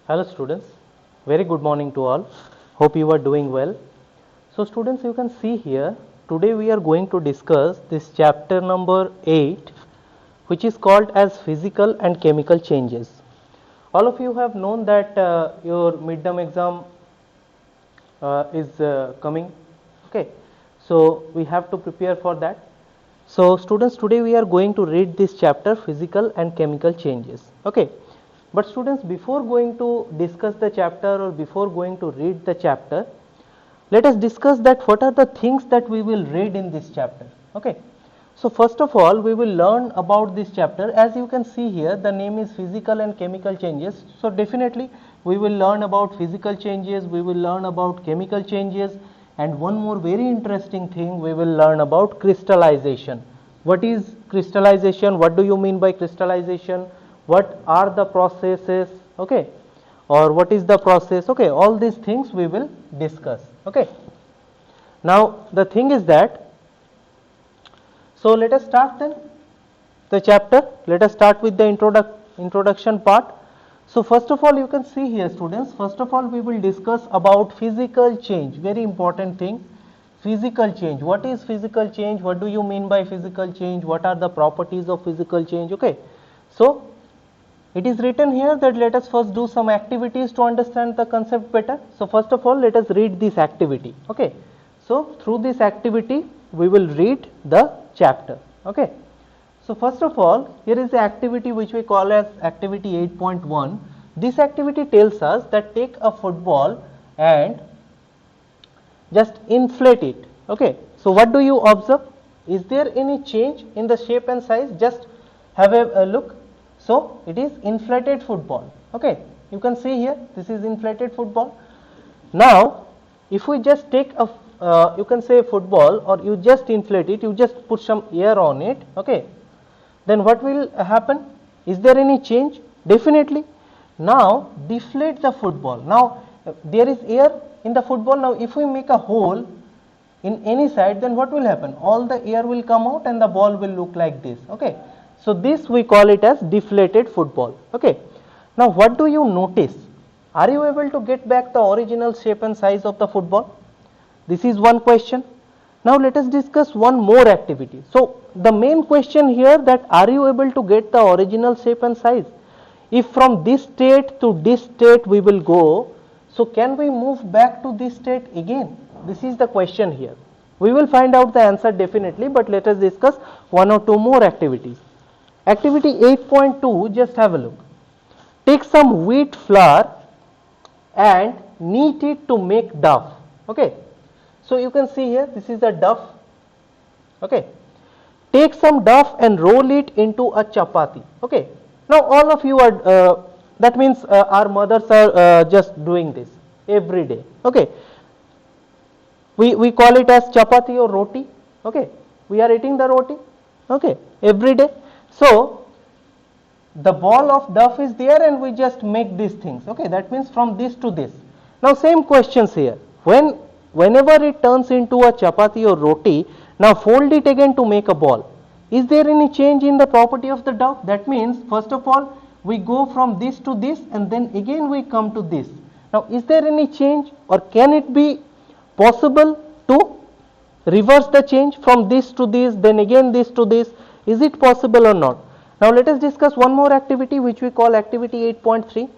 Hello students, very good morning to all. Hope you are doing well. So students, you can see here, today we are going to discuss this chapter number 8, which is called as physical and chemical changes. All of you have known that your midterm exam is coming. Okay, so we have to prepare for that. So students, today we are going to read this chapter, physical and chemical changes. Okay, but students, before going to discuss the chapter or before going to read the chapter, let us discuss that what are the things that we will read in this chapter. Okay, so first of all we will learn about this chapter. As you can see here, the name is physical and chemical changes. So definitely we will learn about physical changes, we will learn about chemical changes, and one more very interesting thing, we will learn about crystallization. What is crystallization? What do you mean by crystallization? What are the processes? Okay, or what is the process? Okay, all these things we will discuss. Okay, now the thing is that, so let us start then the chapter. Let us start with the introduction part. So first of all, you can see here students, first of all we will discuss about physical change, very important thing. Physical change. What is physical change? What do you mean by physical change? What are the properties of physical change? Okay, so it is written here that let us first do some activities to understand the concept better. So first of all, let us read this activity. Okay, so through this activity we will read the chapter. Okay, so first of all, here is the activity which we call as activity 8.1. This activity tells us that take a football and just inflate it. Okay, so what do you observe? Is there any change in the shape and size? Just have a look. So it is inflated football. Okay, you can see here, this is inflated football. Now if we just take a you can say football, or you just inflate it, you just put some air on it. Okay, then what will happen? Is there any change? Definitely. Now deflate the football. Now there is air in the football. Now if we make a hole in any side, then what will happen? All the air will come out and the ball will look like this. Okay, so this we call it as deflated football. Okay, now what do you notice? Are you able to get back the original shape and size of the football? This is one question. Now let us discuss one more activity. So the main question here, that are you able to get the original shape and size? If from this state to this state we will go, so can we move back to this state again? This is the question here. We will find out the answer definitely, but let us discuss one or two more activities. Activity 8.2, just have a look. Take some wheat flour and knead it to make dough. Okay, so you can see here, this is the dough. Okay, take some dough and roll it into a chapati. Okay, now all of you are that means our mothers are just doing this every day. Okay, we call it as chapati or roti. Okay, we are eating the roti. Okay, every day. So the ball of dough is there and we just make these things. Okay, that means from this to this. Now same questions here. Whenever it turns into a chapati or roti, now fold it again to make a ball. Is there any change in the property of the dough? That means first of all we go from this to this and then again we come to this. Now is there any change, or can it be possible to reverse the change from this to this, then again this to this? Is it possible or not? Now let us discuss one more activity which we call activity 8.3.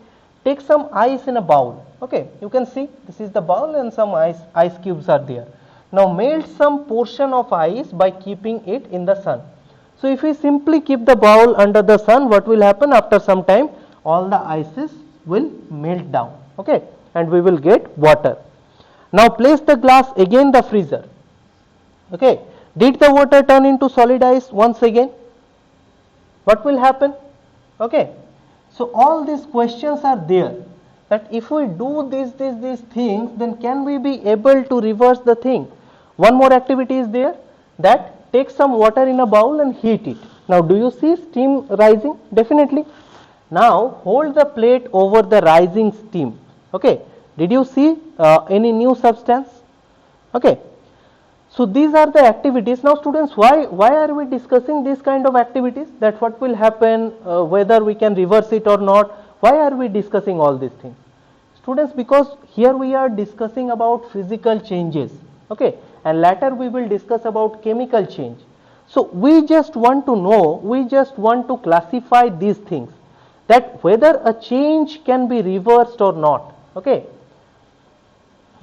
Take some ice in a bowl. Okay, you can see this is the bowl and some ice cubes are there. Now melt some portion of ice by keeping it in the sun. So if we simply keep the bowl under the sun, what will happen? After some time all the ices will melt down. Okay, and we will get water. Now place the glass again the freezer. Okay, did the water turn into solid ice once again? What will happen? Okay, so all these questions are there, that if we do these things, then can we be able to reverse the thing? One more activity is there, that take some water in a bowl and heat it. Now do you see steam rising? Definitely. Now hold the plate over the rising steam. Okay, did you see any new substance? Okay, so these are the activities. Now students, why are we discussing this kind of activities? That what will happen, whether we can reverse it or not, Why are we discussing all these things? Students, because here we are discussing about physical changes, okay, and later we will discuss about chemical change. So we just want to know, we just want to classify these things, that whether a change can be reversed or not, okay.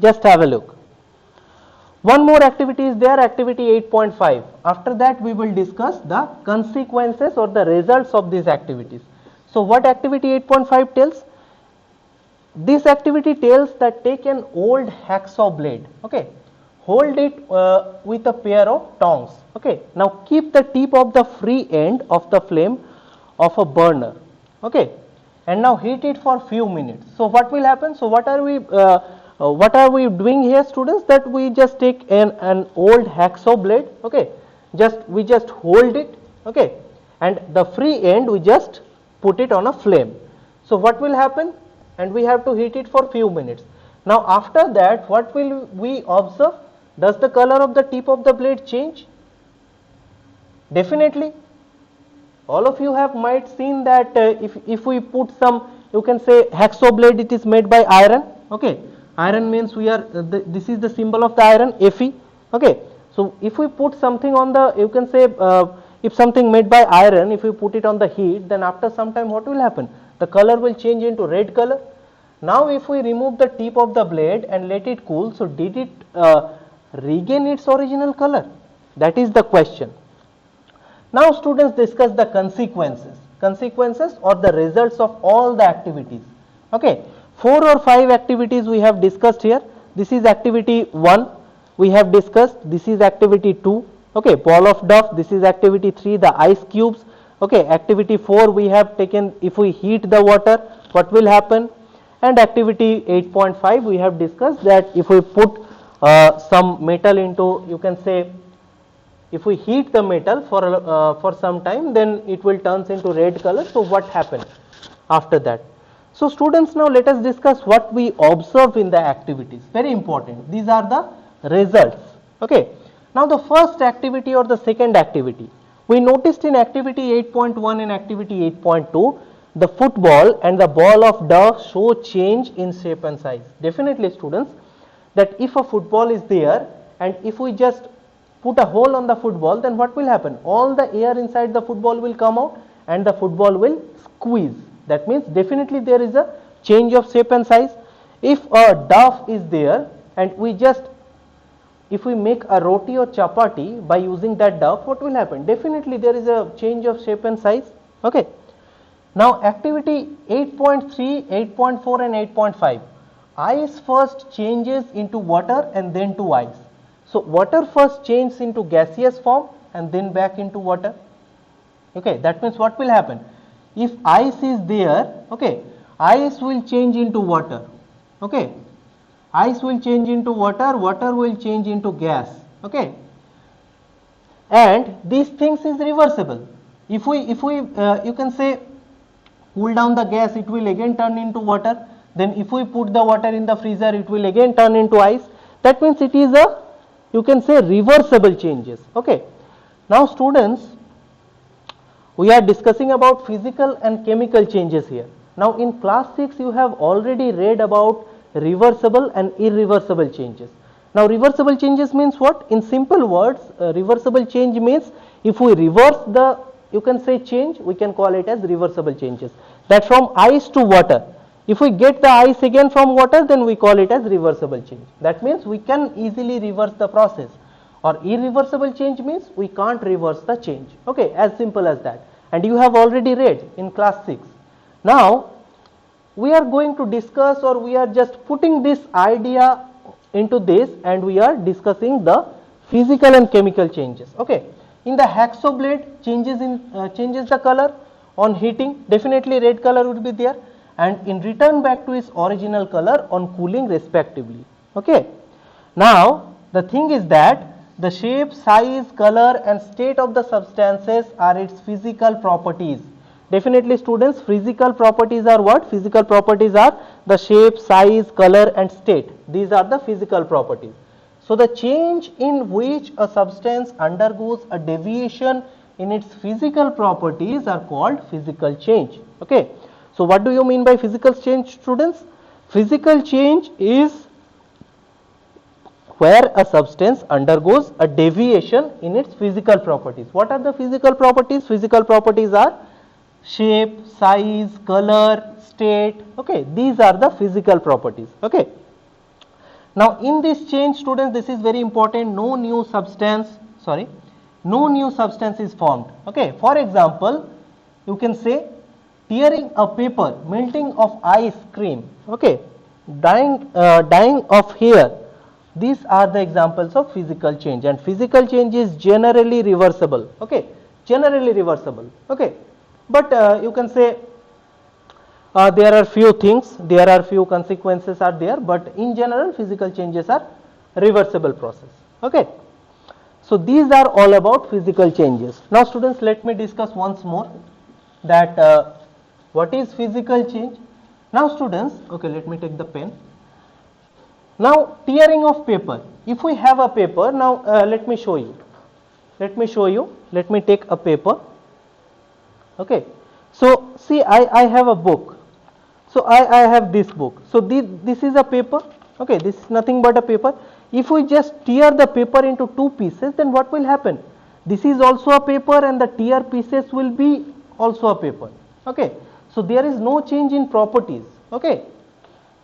Just have a look. One more activity is there, activity 8.5. After that we will discuss the consequences or the results of these activities. So what activity 8.5 tells? This activity tells that take an old hacksaw blade, okay, hold it with a pair of tongs, okay. Now keep the tip of the free end of the flame of a burner, okay, and now heat it for few minutes. So what will happen? So what are we doing here, students? That we just take an old hacksaw blade, okay, we just hold it, okay, and the free end we just put it on a flame. So what will happen? And we have to heat it for few minutes. Now after that, what will we observe? Does the color of the tip of the blade change? Definitely. All of you have might seen that if we put some, you can say hacksaw blade, it is made by iron, okay. Iron means we are this is the symbol of the iron, Fe, okay. So if we put something on the, you can say if something made by iron, if we put it on the heat, then after some time what will happen? The color will change into red color. Now if we remove the tip of the blade and let it cool, so did it regain its original color? That is the question. Now students, discuss the consequences or the results of all the activities, okay. 4 or 5 activities we have discussed here. This is activity 1 we have discussed, this is activity 2, okay, ball of duff, this is activity 3, the ice cubes, okay. Activity 4 we have taken, if we heat the water, what will happen? And activity 8.5 we have discussed that if we put some metal into, you can say, if we heat the metal for some time, then it will turns into red color. So what happened after that? So students, now let us discuss what we observe in the activities. Very important. These are the results, okay. Now the first activity or the second activity, we noticed in activity 8.1 and activity 8.2, the football and the ball of duff show change in shape and size. Definitely students, that if a football is there and if we just put a hole on the football, then what will happen? All the air inside the football will come out and the football will squeeze. That means definitely there is a change of shape and size. If a duff is there and if we make a roti or chapati by using that duff, what will happen? Definitely there is a change of shape and size, okay. Now activity 8.3, 8.4 and 8.5, ice first changes into water and then to ice. So water first changes into gaseous form and then back into water, okay. That means what will happen? If ice is there, okay, ice will change into water, okay, ice will change into water, water will change into gas, okay, and these things is reversible. If we you can say cool down the gas, it will again turn into water. Then if we put the water in the freezer, it will again turn into ice. That means it is a, you can say, reversible changes, okay. Now students, we are discussing about physical and chemical changes here. Now in class 6 you have already read about reversible and irreversible changes. Now reversible changes means what? In simple words, reversible change means if we reverse the, you can say, change, we can call it as reversible changes. That from ice to water, if we get the ice again from water, then we call it as reversible change. That means we can easily reverse the process. Or irreversible change means we can't reverse the change, okay, as simple as that, and you have already read in class 6. Now we are going to discuss, or we are just putting this idea into this, and we are discussing the physical and chemical changes, okay. In the hacksaw blade, changes the color on heating, definitely red color would be there, and in return back to its original color on cooling respectively, okay. Now the thing is that the shape, size, color and state of the substances are its physical properties. Definitely students, physical properties are what? Physical properties are the shape, size, color and state. These are the physical properties. So the change in which a substance undergoes a deviation in its physical properties are called physical change, okay. So what do you mean by physical change, students? Physical change is where a substance undergoes a deviation in its physical properties. What are the physical properties? Physical properties are shape, size, color, state. Okay, these are the physical properties. Okay. Now in this change, students, this is very important. No new substance is formed. Okay. For example, you can say tearing a paper, melting of ice cream. Okay. Dyeing of hair. These are the examples of physical change, and physical change is generally reversible. Okay, generally reversible. Okay, but you can say there are few things, there are few consequences are there, but in general physical changes are reversible process. Okay, so these are all about physical changes. Now students, let me discuss once more that what is physical change. Now students, okay, let me take the pen. Now tearing of paper. If we have a paper, now let me show you. Let me take a paper. Okay. So see, I have a book. So I have this book. So this is a paper. Okay. This is nothing but a paper. If we just tear the paper into two pieces, then what will happen? This is also a paper and the tear pieces will be also a paper. Okay. So there is no change in properties. Okay.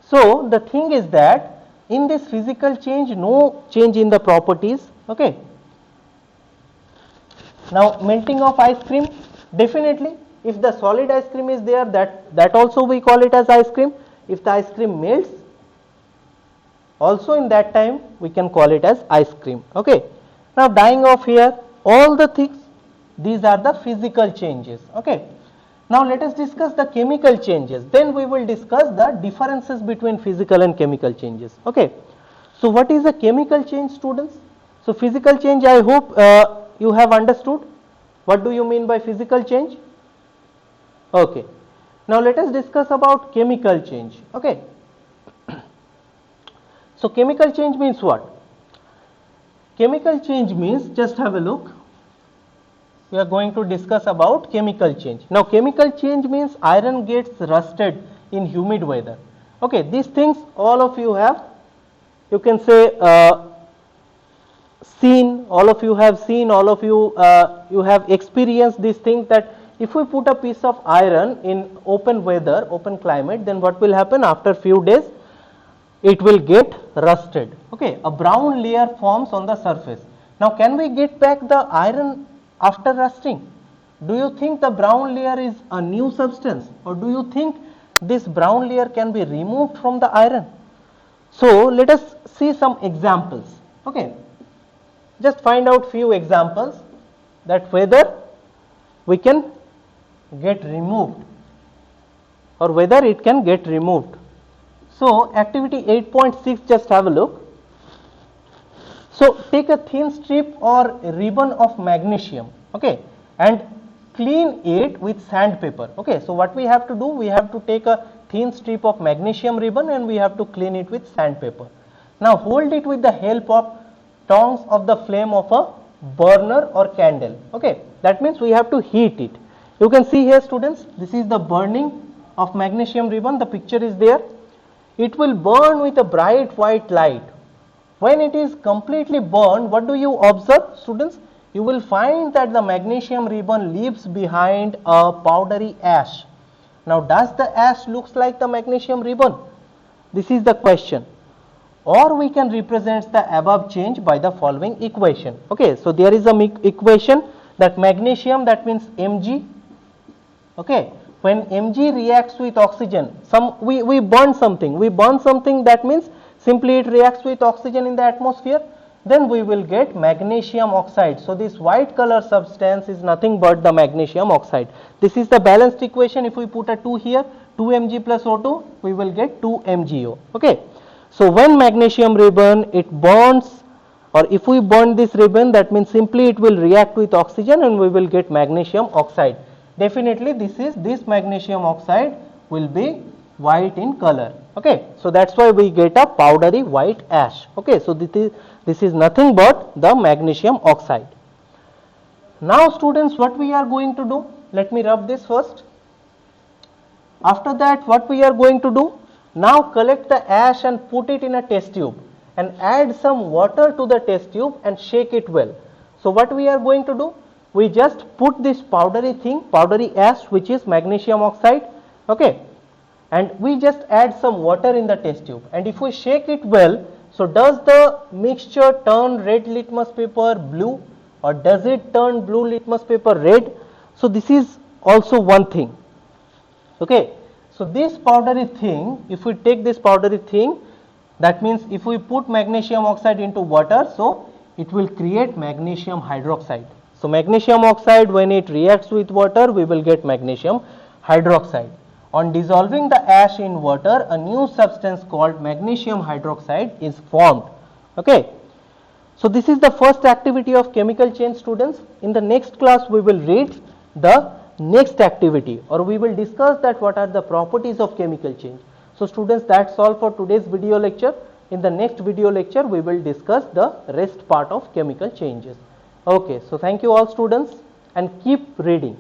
So the thing is that in this physical change, no change in the properties. Okay. Now melting of ice cream, definitely if the solid ice cream is there, that also we call it as ice cream. If the ice cream melts, also in that time we can call it as ice cream. Okay. Now dyeing of hair, all the things, these are the physical changes. Okay. Now let us discuss the chemical changes. Then we will discuss the differences between physical and chemical changes. Okay. So what is a chemical change, students? So physical change, I hope you have understood. What do you mean by physical change? Okay. Now let us discuss about chemical change. Okay. So chemical change means what? Chemical change means, just have a look. We are going to discuss about chemical change. Now chemical change means iron gets rusted in humid weather. Okay, these things all of you have, you can say seen, all of you have seen, all of you you have experienced these things, that if we put a piece of iron in open weather, open climate, then what will happen? After few days it will get rusted. Okay, a brown layer forms on the surface. Now can we get back the iron after rusting? Do you think the brown layer is a new substance, or do you think this brown layer can be removed from the iron? So let us see some examples. Okay, just find out few examples that whether we can get removed or whether it can get removed. So activity 8.6, just have a look. So take a thin strip or ribbon of magnesium, okay, and clean it with sandpaper. Okay, so what we have to do, we have to take a thin strip of magnesium ribbon and we have to clean it with sandpaper. Now hold it with the help of tongs of the flame of a burner or candle. Okay, that means we have to heat it. You can see here, students, this is the burning of magnesium ribbon. The picture is there. It will burn with a bright white light. When it is completely burned, what do you observe, students? You will find that the magnesium ribbon leaves behind a powdery ash. Now does the ash looks like the magnesium ribbon? This is the question. Or we can represent the above change by the following equation. Okay, so there is a equation that magnesium, that means Mg. Okay, when Mg reacts with oxygen, we burn something, that means simply it reacts with oxygen in the atmosphere, then we will get magnesium oxide. So this white color substance is nothing but the magnesium oxide. This is the balanced equation. If we put a 2 here, 2 Mg plus O2, we will get 2 MgO. Okay, so when magnesium ribbon it burns, or if we burn this ribbon, that means simply it will react with oxygen and we will get magnesium oxide. Definitely this magnesium oxide will be white in color. Okay, so that's why we get a powdery white ash. Okay, so this is nothing but the magnesium oxide. Now students, what we are going to do, let me rub this first. After that, what we are going to do? Now collect the ash and put it in a test tube and add some water to the test tube and shake it well. So what we are going to do? We just put this powdery thing, powdery ash, which is magnesium oxide, okay, and we just add some water in the test tube, and if we shake it well, so does the mixture turn red litmus paper blue, or does it turn blue litmus paper red? So this is also one thing. Okay, so this powdery thing, if we take this powdery thing, that means if we put magnesium oxide into water, so it will create magnesium hydroxide. So magnesium oxide, when it reacts with water, we will get magnesium hydroxide. On dissolving the ash in water, a new substance called magnesium hydroxide is formed. Okay, so this is the first activity of chemical change, students. In the next class, we will read the next activity, or we will discuss that what are the properties of chemical change. So students, that's all for today's video lecture. In the next video lecture, we will discuss the rest part of chemical changes. Okay, so thank you all students, and keep reading.